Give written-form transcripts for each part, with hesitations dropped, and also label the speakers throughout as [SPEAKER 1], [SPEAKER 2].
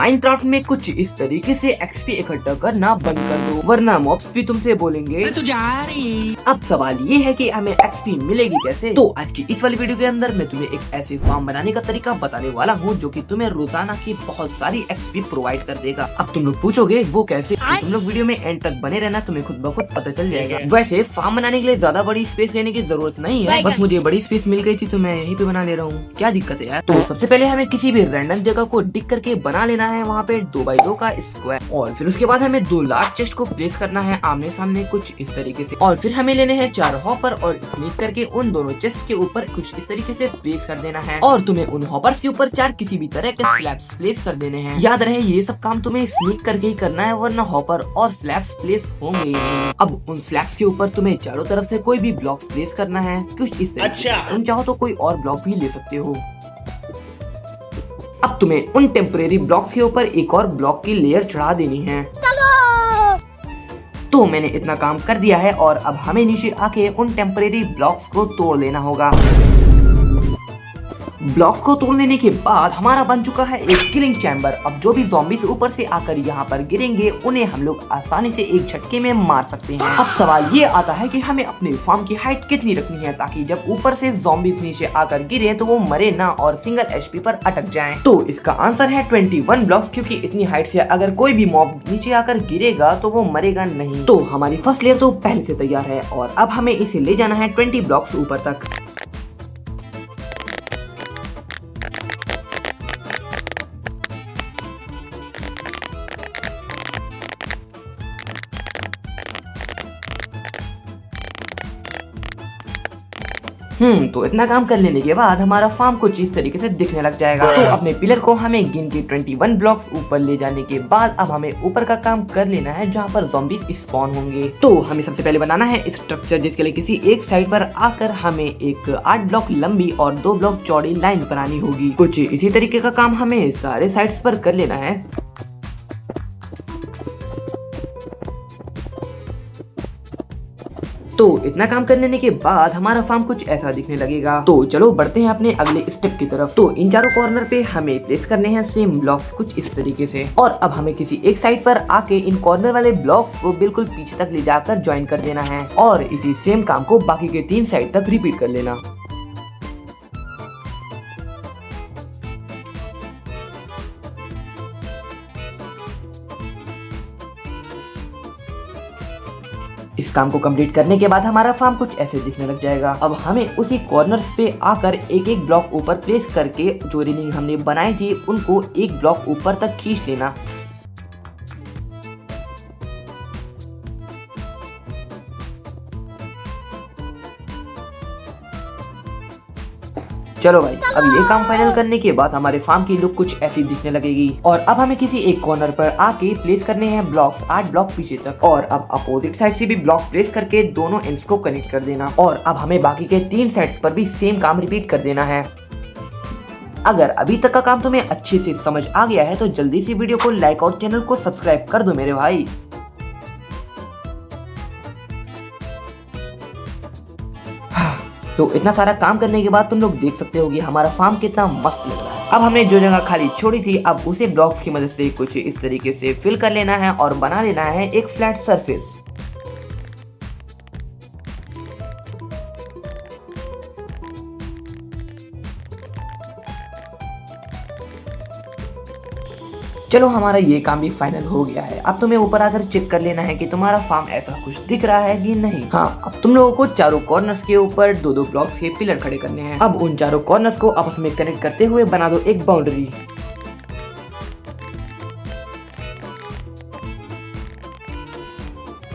[SPEAKER 1] Minecraft में कुछ इस तरीके से एक्सपी इकट्ठा करना बंद कर दो, वरना मॉब्स भी तुमसे बोलेंगे
[SPEAKER 2] तू जा रही।
[SPEAKER 1] अब सवाल ये है कि हमें एक्सपी मिलेगी कैसे। तो आज की इस वाली वीडियो के अंदर मैं तुम्हें एक ऐसे फार्म बनाने का तरीका बताने वाला हूँ जो कि तुम्हें रोजाना की बहुत सारी एक्सपी प्रोवाइड कर देगा। अब तुम लोग पूछोगे वो कैसे, तो तुम लोग वीडियो में एंड तक बने रहना, तुम्हें खुद ब खुद पता चल जाएगा। वैसे फार्म बनाने के लिए ज्यादा बड़ी स्पेस लेने की जरूरत नहीं है, बस मुझे बड़ी स्पेस मिल गई थी तो मैं यहीं पे बना ले रहा हूँ, क्या दिक्कत है यार। तो सबसे पहले हमें किसी भी रैंडम जगह को डिग करके बना लेना है, वहाँ पे 2x2 का स्क्वायर, और फिर उसके बाद हमें 2 लार्ज चेस्ट को प्लेस करना है आमने सामने कुछ इस तरीके से, और फिर हमें लेने हैं 4 हॉपर और स्नीक करके उन दोनों चेस्ट के ऊपर कुछ इस तरीके से प्लेस कर देना है, और तुम्हें उन हॉपर्स के ऊपर 4 किसी भी तरह के स्लैब्स प्लेस कर देने हैं। याद रहे ये सब काम तुम्हें स्नीक करके ही करना है, वरना हॉपर और स्लैब्स प्लेस होंगे ही नहीं। अब उन स्लैब्स के ऊपर तुम्हें चारों तरफ से कोई भी ब्लॉक प्लेस करना है कुछ इस तरीके से। तुम चाहो तो कोई और ब्लॉक भी ले सकते हो। अब तुम्हें उन टेम्परेरी ब्लॉक्स के ऊपर एक और ब्लॉक की लेयर चढ़ा देनी है। तो मैंने इतना काम कर दिया है और अब हमें नीचे आके उन टेम्परेरी ब्लॉक्स को तोड़ लेना होगा। ब्लॉक्स को तोड़ लेने के बाद हमारा बन चुका है एक किलिंग चैम्बर। अब जो भी ज़ॉम्बीज़ ऊपर से आकर यहाँ पर गिरेंगे उन्हें हम लोग आसानी से एक झटके में मार सकते हैं। अब सवाल ये आता है कि हमें अपने फार्म की हाइट कितनी रखनी है ताकि जब ऊपर से ज़ॉम्बीज़ नीचे आकर गिरे तो वो मरे ना और सिंगल एचपी पर अटक जाएं। तो इसका आंसर है 21 ब्लॉक्स, क्योंकि इतनी हाइट से अगर कोई भी मॉब नीचे आकर गिरेगा तो वो मरेगा नहीं। तो हमारी फर्स्ट लेयर तो पहले से तैयार है और अब हमें इसे ले जाना है 20 ब्लॉक्स ऊपर तक। तो इतना काम कर लेने के बाद हमारा फार्म कुछ इस तरीके से दिखने लग जाएगा। तो अपने पिलर को हमें गिन के 21 ब्लॉक्स ऊपर ले जाने के बाद अब हमें ऊपर का काम कर लेना है जहाँ पर ज़ॉम्बीज़ स्पॉन होंगे। तो हमें सबसे पहले बनाना है स्ट्रक्चर, जिसके लिए किसी एक साइड पर आकर हमें एक 8 ब्लॉक लंबी और 2 ब्लॉक चौड़ी लाइन बनानी होगी। कुछ इसी तरीके का काम हमें सारे साइड्स पर कर लेना है। तो इतना काम कर लेने के बाद हमारा फार्म कुछ ऐसा दिखने लगेगा। तो चलो बढ़ते हैं अपने अगले स्टेप की तरफ। तो इन चारों कॉर्नर पे हमें प्लेस करने हैं सेम ब्लॉक्स कुछ इस तरीके से, और अब हमें किसी एक साइड पर आके इन कॉर्नर वाले ब्लॉक्स को बिल्कुल पीछे तक ले जाकर ज्वाइन कर देना है, और इसी सेम काम को बाकी के 3 साइड तक रिपीट कर लेना। इस काम को कंप्लीट करने के बाद हमारा फार्म कुछ ऐसे दिखने लग जाएगा। अब हमें उसी कॉर्नर्स पे आकर एक एक ब्लॉक ऊपर प्लेस करके जो रेलिंग हमने बनाई थी उनको एक ब्लॉक ऊपर तक खींच लेना। चलो भाई, अब ये काम फाइनल करने के बाद हमारे फार्म की लुक कुछ ऐसी दिखने लगेगी, और अब हमें किसी एक कॉर्नर पर आके प्लेस करने हैं ब्लॉक्स 8 ब्लॉक पीछे तक, और अब अपोजिट साइड से भी ब्लॉक प्लेस करके दोनों एंड्स को कनेक्ट कर देना, और अब हमें बाकी के 3 साइड्स पर भी सेम काम रिपीट कर देना है। अगर अभी तक का काम तुम्हें अच्छे से समझ आ गया है तो जल्दी से वीडियो को लाइक और चैनल को सब्सक्राइब कर दो मेरे भाई। तो इतना सारा काम करने के बाद तुम लोग देख सकते हो कि हमारा फार्म कितना मस्त लग रहा है। अब हमने जो जगह खाली छोड़ी थी अब उसे ब्लॉक्स की मदद से कुछ इस तरीके से फिल कर लेना है और बना लेना है एक फ्लैट सरफेस। चलो हमारा ये काम भी फाइनल हो गया है। अब तुम्हें ऊपर आकर चेक कर लेना है कि तुम्हारा फार्म ऐसा कुछ दिख रहा है कि नहीं। हाँ, अब तुम लोगों को चारों कॉर्नर्स के ऊपर 2-2 ब्लॉक्स के पिलर खड़े करने हैं। अब उन चारों कॉर्नर्स को आपस में कनेक्ट करते हुए बना दो एक बाउंड्री।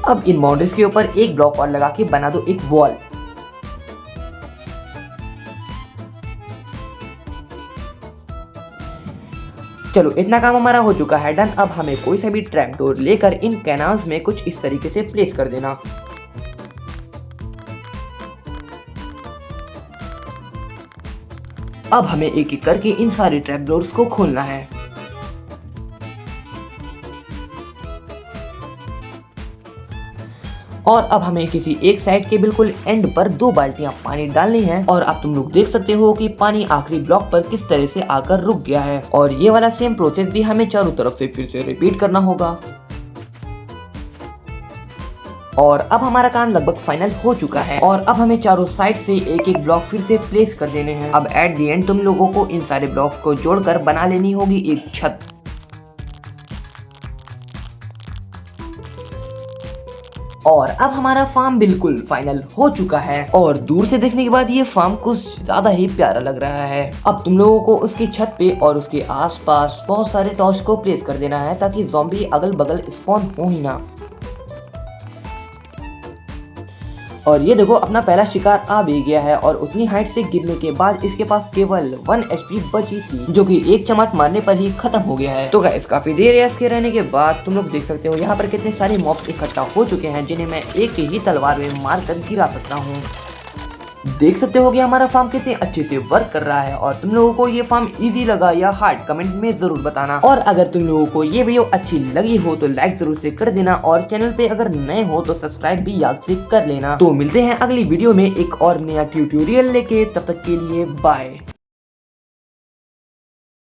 [SPEAKER 1] अब इन बाउंड्रीज के ऊपर एक ब्लॉक और लगा के बना दो एक वॉल। चलो इतना काम हमारा हो चुका है डन। अब हमें कोई सा भी ट्रैप डोर लेकर इन कैनाल्स में कुछ इस तरीके से प्लेस कर देना। अब हमें एक एक करके इन सारे ट्रैप डोर्स को खोलना है। और अब हमें किसी एक साइड के बिल्कुल एंड पर 2 बाल्टियां पानी डालनी है। और अब तुम लोग देख सकते हो कि पानी आखिरी ब्लॉक पर किस तरह से आकर रुक गया है। और ये वाला सेम प्रोसेस भी हमें चारों तरफ से फिर से रिपीट करना होगा। और अब हमारा काम लगभग फाइनल हो चुका है और अब हमें चारों साइड से एक एक ब्लॉक फिर से प्लेस कर देने हैं। अब एट दी एंड तुम लोगों को इन सारे ब्लॉक्स को जोड़कर बना लेनी होगी एक छत। और अब हमारा फार्म बिल्कुल फाइनल हो चुका है और दूर से देखने के बाद ये फार्म कुछ ज्यादा ही प्यारा लग रहा है। अब तुम लोगों को उसकी छत पे और उसके आसपास बहुत सारे टॉर्च को प्लेस कर देना है ताकि ज़ॉम्बी अगल बगल स्पॉन हो ही ना। और ये देखो अपना पहला शिकार आ भी गया है और उतनी हाइट से गिरने के बाद इसके पास केवल 1 HP बची थी जो कि एक चमाट मारने पर ही खत्म हो गया है। तो गाइस काफी देर AFK रहने के बाद तुम लोग देख सकते हो यहाँ पर कितने सारे मॉब्स इकट्ठा हो चुके हैं जिन्हें मैं एक ही तलवार में मार कर गिरा सकता हूँ। देख सकते हो कि हमारा फार्म कितने अच्छे से वर्क कर रहा है। और तुम लोगों को ये फार्म इजी लगा या हार्ड कमेंट में जरूर बताना। और अगर तुम लोगों को ये वीडियो अच्छी लगी हो तो लाइक जरूर से कर देना और चैनल पे अगर नए हो तो सब्सक्राइब भी याद से कर लेना। तो मिलते हैं अगली वीडियो में एक और नया ट्यूटोरियल लेके, तब तक के लिए बाय।